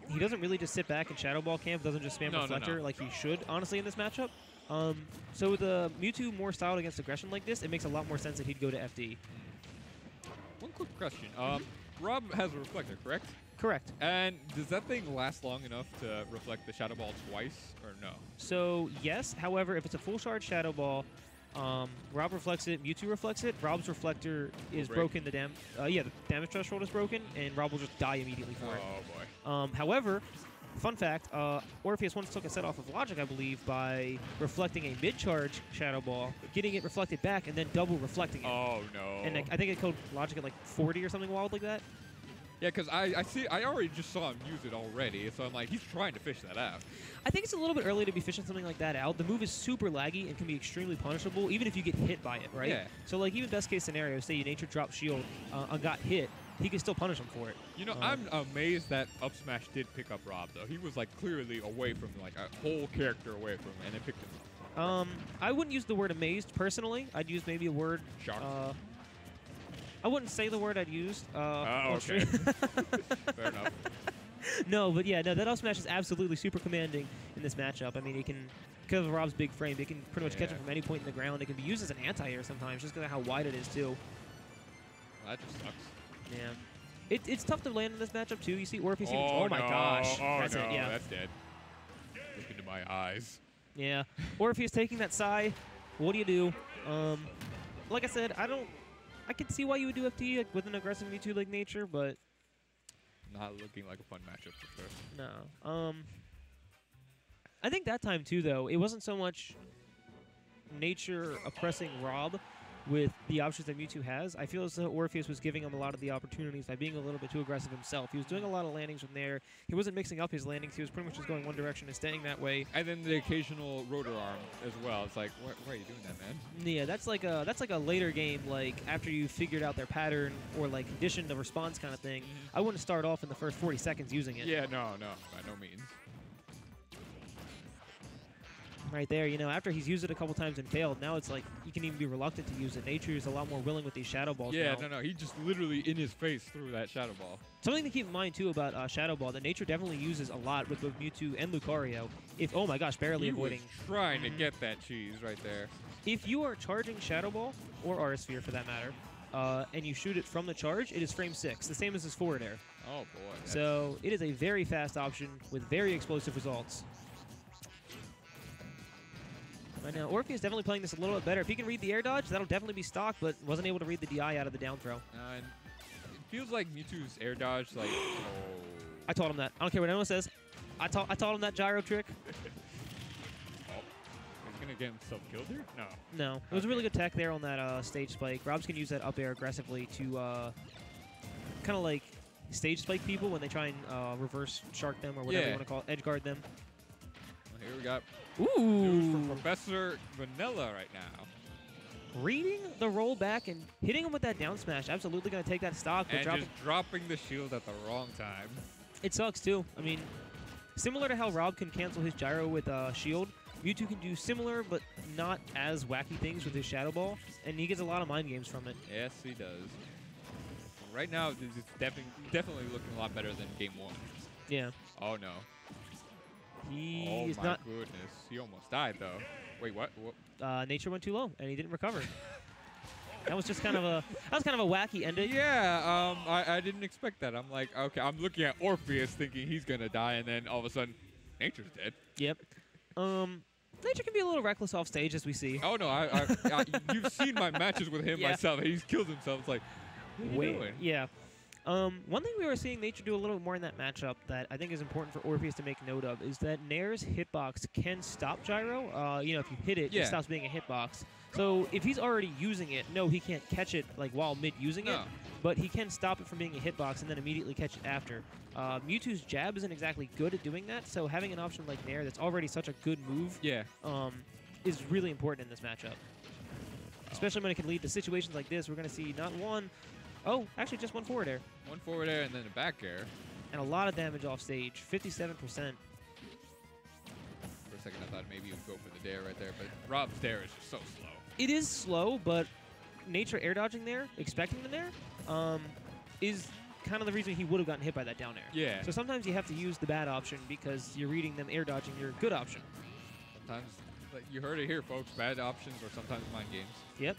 He doesn't really just sit back and Shadow Ball camp, doesn't just spam Reflector like he should, honestly, in this matchup. So with the Mewtwo more styled against aggression like this, it makes a lot more sense that he'd go to FD. One quick question. Rob has a Reflector, correct? Correct. And does that thing last long enough to reflect the Shadow Ball twice, or no? So, yes. However, if it's a full charge Shadow Ball, Rob reflects it, Mewtwo reflects it, Rob's Reflector is broken, the damage threshold is broken, and Rob will just die immediately for it. Oh, boy. However, fun fact, Orpheus once took a set off of Logic, I believe, by reflecting a mid-charge Shadow Ball, getting it reflected back, and then double reflecting it. Oh, no. And I think it killed Logic at like 40 or something wild like that. Yeah, because I already just saw him use it already, so I'm like, he's trying to fish that out. I think it's a little bit early to be fishing something like that out. The move is super laggy and can be extremely punishable, even if you get hit by it, right? Yeah. So, like, even best case scenario, say you nature drop shield and got hit, he can still punish him for it. You know, I'm amazed that up smash did pick up Rob, though. He was, like, clearly away from, like, a whole character away from him, and it picked him up. I wouldn't use the word amazed, personally. I'd use maybe a word... Shocked. I wouldn't say the word I'd used. Okay. Fair enough. No, but yeah, no, that up smash is absolutely super commanding in this matchup. I mean, it can, because of Rob's big frame, it can pretty much catch him from any point in the ground. It can be used as an anti-air sometimes, just because of how wide it is, too. Well, that just sucks. Yeah. It's tough to land in this matchup, too. You see Orpheus... Oh, my no. gosh. Oh, that's no. it, yeah. That's dead. Look into my eyes. Yeah. Orpheus taking that Psy. What do you do? Like I said, I can see why you would do FD like, with an aggressive Mewtwo like nature, but... Not looking like a fun matchup for sure. No. I think that time, too, though, it wasn't so much nature oppressing Rob with the options that Mewtwo has. I feel as though Orpheus was giving him a lot of the opportunities by being a little bit too aggressive himself. He was doing a lot of landings from there. He wasn't mixing up his landings. He was pretty much just going one direction and staying that way. And then the occasional rotor arm as well. It's like, why are you doing that, man? Yeah, that's like a later game, like after you figured out their pattern or like conditioned the response kind of thing. I wouldn't start off in the first 40 seconds using it. Yeah, no, by no means. Right there, you know, after he's used it a couple times and failed, now it's like you can even be reluctant to use it. Nature is a lot more willing with these Shadow Balls Yeah, now. no, he just literally in his face threw that Shadow Ball. Something to keep in mind, too, about Shadow Ball that Nature definitely uses a lot with both Mewtwo and Lucario. Oh my gosh, barely avoiding. He was trying to get that cheese right there. If you are charging Shadow Ball, or Aura Sphere for that matter, and you shoot it from the charge, it is frame 6, the same as his forward air. Oh, boy. So it is a very fast option with very explosive results. Right now, Orpheus definitely playing this a little bit better. If he can read the air dodge, that'll definitely be stock, but wasn't able to read the DI out of the down throw. And it feels like Mewtwo's air dodge, like, oh. I taught him that. I don't care what anyone says. I taught him that gyro trick. Oh, he's going to get himself killed here? No. No. It was a really good tech there on that stage spike. Robs can use that up air aggressively to kind of like stage spike people when they try and reverse shark them or whatever you want to call it, edge guard them. Here we got news from Professor Vanilla right now. Reading the roll back and hitting him with that down smash. Absolutely going to take that stock. But and just dropping the shield at the wrong time. It sucks, too. I mean, similar to how Rob can cancel his gyro with shield, Mewtwo can do similar but not as wacky things with his Shadow Ball, and he gets a lot of mind games from it. Yes, he does. Right now, it's definitely looking a lot better than Game 1. Yeah. Oh, no. He's oh, my goodness. He almost died, though. Wait, what? Nature went too low, and he didn't recover. That was just kind of a wacky ending. Yeah, I didn't expect that. I'm like, okay, I'm looking at Orpheus thinking he's going to die, and then all of a sudden, Nature's dead. Yep. Nature can be a little reckless off stage, as we see. Oh, no, you've seen my matches with him myself. He's killed himself. It's like, what are you doing? Yeah. One thing we were seeing Nature do a little bit more in that matchup that I think is important for Orpheus to make note of is that Nair's hitbox can stop gyro. You know, if you hit it, it stops being a hitbox. So if he's already using it, no, he can't catch it like while mid using it, but he can stop it from being a hitbox and then immediately catch it after. Mewtwo's jab isn't exactly good at doing that, so having an option like Nair that's already such a good move is really important in this matchup. Especially when it can lead to situations like this. We're going to see not one... Oh, actually just one forward air. One forward air and then a back air. And a lot of damage off stage, 57%. For a second I thought maybe he would go for the dare right there, but Rob's dare is just so slow. It is slow, but Nature air dodging there, expecting the nair, is kind of the reason he would have gotten hit by that down air. Yeah. So sometimes you have to use the bad option because you're reading them air dodging your good option. Sometimes, like you heard it here, folks, bad options or sometimes mind games. Yep.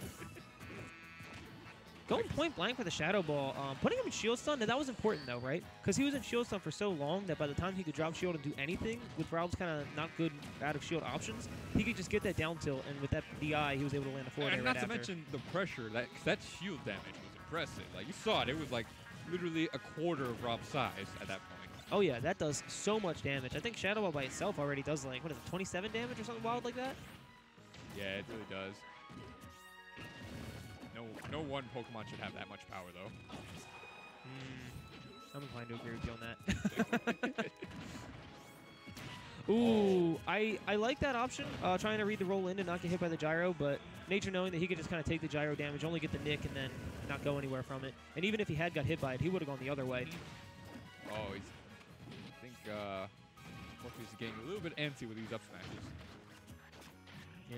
Going point blank for the Shadow Ball, putting him in shield stun, that was important though, right? Because he was in shield stun for so long that by the time he could drop shield and do anything, with Raul's kind of not good out of shield options, he could just get that down tilt, and with that DI, he was able to land a forward air right after. And not to mention the pressure, that shield damage was impressive. Like, you saw it, it was like literally a quarter of Rob's size at that point. Oh yeah, that does so much damage. I think Shadow Ball by itself already does like, what is it, 27 damage or something wild like that? Yeah, it really does. No one Pokemon should have that much power, though. I'm inclined to agree with you on that. Ooh, I like that option, trying to read the roll in and not get hit by the gyro, but Nature knowing that he could just kind of take the gyro damage, only get the nick, and then not go anywhere from it. And even if he had got hit by it, he would have gone the other way. Oh, I think Orpheus is getting a little bit antsy with these up smashes. Yeah.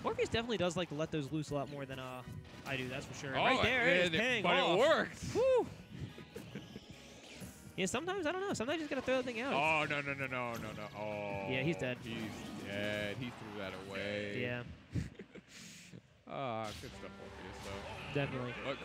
Orpheus definitely does like to let those loose a lot more than I do, that's for sure. Oh, right there, it is paying off. But it worked. Woo! Yeah, sometimes, I don't know, sometimes you just got to throw the thing out. Oh, no. Oh. Yeah, he's dead. He's dead. He threw that away. Yeah. Ah, good stuff, Orpheus, though. Definitely. But